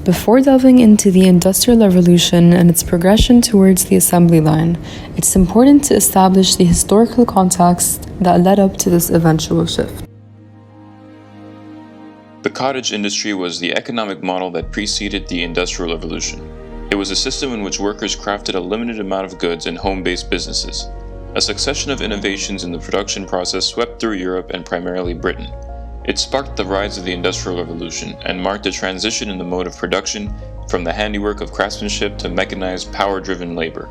Before delving into the Industrial Revolution and its progression towards the assembly line, it's important to establish the historical context that led up to this eventual shift. The cottage industry was the economic model that preceded the Industrial Revolution. It was a system in which workers crafted a limited amount of goods in home-based businesses. A succession of innovations in the production process swept through Europe and primarily Britain. It sparked the rise of the Industrial Revolution and marked a transition in the mode of production from the handiwork of craftsmanship to mechanized, power-driven labor.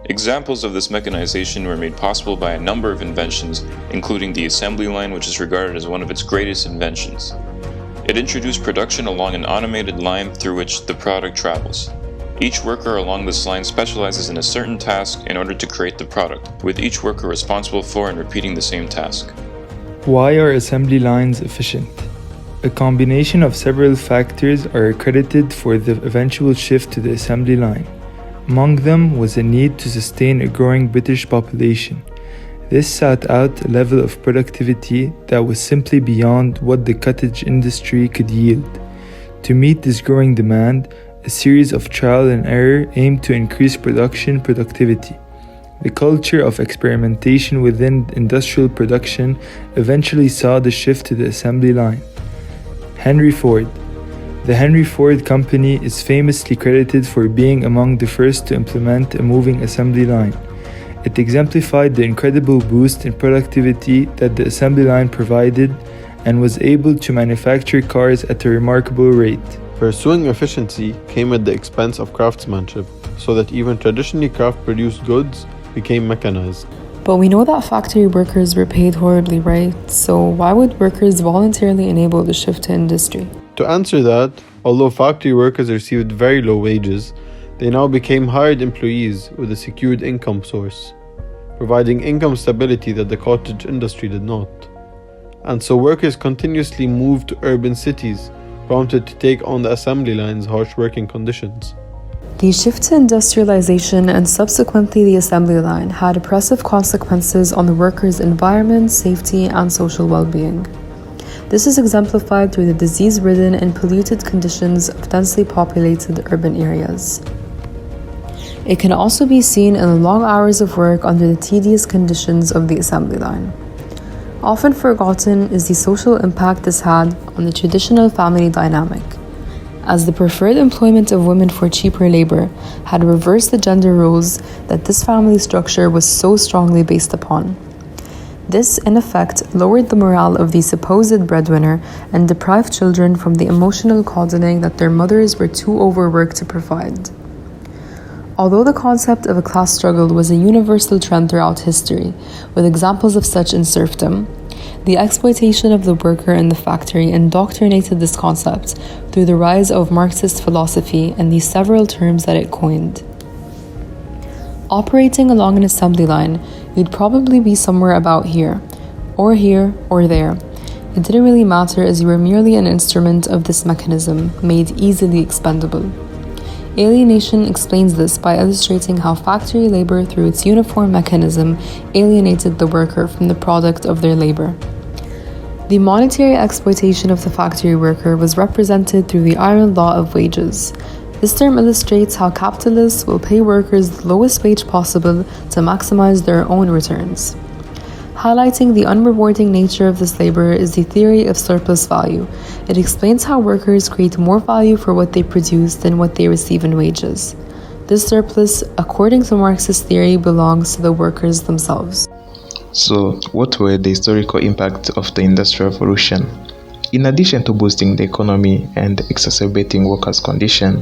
Examples of this mechanization were made possible by a number of inventions, including the assembly line, which is regarded as one of its greatest inventions. It introduced production along an automated line through which the product travels. Each worker along this line specializes in a certain task in order to create the product, with each worker responsible for and repeating the same task. Why are assembly lines efficient? A combination of several factors are accredited for the eventual shift to the assembly line. Among them was a need to sustain a growing British population. This sought out a level of productivity that was simply beyond what the cottage industry could yield. To meet this growing demand, a series of trial and error aimed to increase production productivity. The culture of experimentation within industrial production eventually saw the shift to the assembly line. Henry Ford. The Henry Ford Company is famously credited for being among the first to implement a moving assembly line. It exemplified the incredible boost in productivity that the assembly line provided and was able to manufacture cars at a remarkable rate. Pursuing efficiency came at the expense of craftsmanship, so that even traditionally craft-produced goods became mechanized. But we know that factory workers were paid horribly, right? So why would workers voluntarily enable the shift to industry? To answer that, although factory workers received very low wages, they now became hired employees with a secured income source, providing income stability that the cottage industry did not. And so workers continuously moved to urban cities, prompted to take on the assembly line's harsh working conditions. The shift to industrialization and subsequently the assembly line had oppressive consequences on the workers' environment, safety, and social well-being. This is exemplified through the disease-ridden and polluted conditions of densely populated urban areas. It can also be seen in the long hours of work under the tedious conditions of the assembly line. Often forgotten is the social impact this had on the traditional family dynamic, as the preferred employment of women for cheaper labor had reversed the gender roles that this family structure was so strongly based upon. This, in effect, lowered the morale of the supposed breadwinner and deprived children from the emotional coddling that their mothers were too overworked to provide. Although the concept of a class struggle was a universal trend throughout history, with examples of such in serfdom, the exploitation of the worker in the factory indoctrinated this concept through the rise of Marxist philosophy and the several terms that it coined. Operating along an assembly line, you'd probably be somewhere about here, or there. It didn't really matter, as you were merely an instrument of this mechanism, made easily expendable. Alienation explains this by illustrating how factory labor, through its uniform mechanism, alienated the worker from the product of their labor. The monetary exploitation of the factory worker was represented through the iron law of wages. This term illustrates how capitalists will pay workers the lowest wage possible to maximize their own returns. Highlighting the unrewarding nature of this labor is the theory of surplus value. It explains how workers create more value for what they produce than what they receive in wages. This surplus, according to Marxist theory, belongs to the workers themselves. So, what were the historical impacts of the Industrial Revolution? In addition to boosting the economy and exacerbating workers' conditions,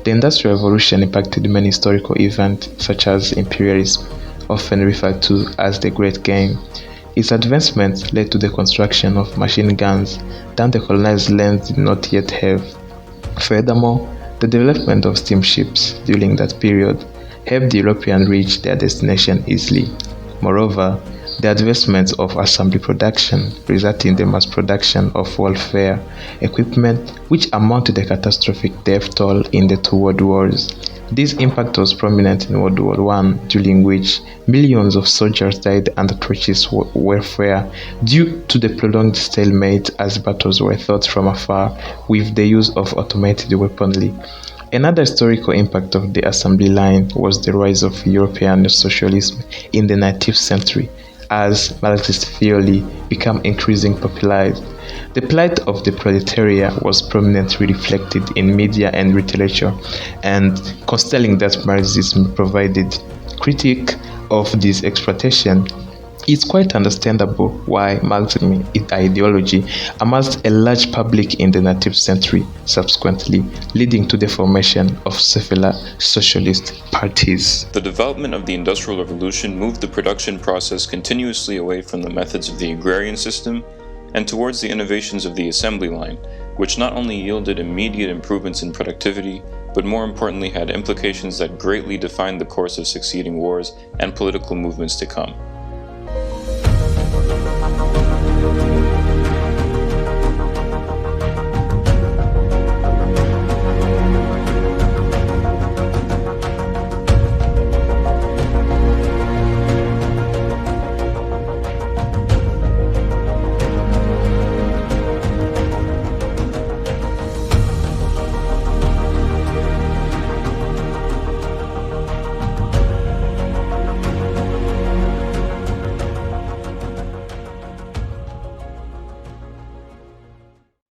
the Industrial Revolution impacted many historical events such as imperialism, often referred to as the Great Game. Its advancement led to the construction of machine guns that the colonized lands did not yet have. Furthermore, the development of steamships during that period helped the Europeans reach their destination easily. Moreover, the advancement of assembly production resulted in the mass production of warfare equipment, which amounted to the catastrophic death toll in the two world wars. This impact was prominent in World War I, during which millions of soldiers died under atrocious warfare due to the prolonged stalemate as battles were fought from afar with the use of automated weaponry. Another historical impact of the assembly line was the rise of European socialism in the 19th century, as Marxist theory became increasingly popularized. The plight of the proletariat was prominently reflected in media and literature, and considering that Marxism provided critique of this exploitation, it's quite understandable why Marxism ideology amassed a large public in the 19th century, subsequently leading to the formation of several socialist parties. The development of the Industrial Revolution moved the production process continuously away from the methods of the agrarian system and towards the innovations of the assembly line, which not only yielded immediate improvements in productivity, but more importantly had implications that greatly defined the course of succeeding wars and political movements to come.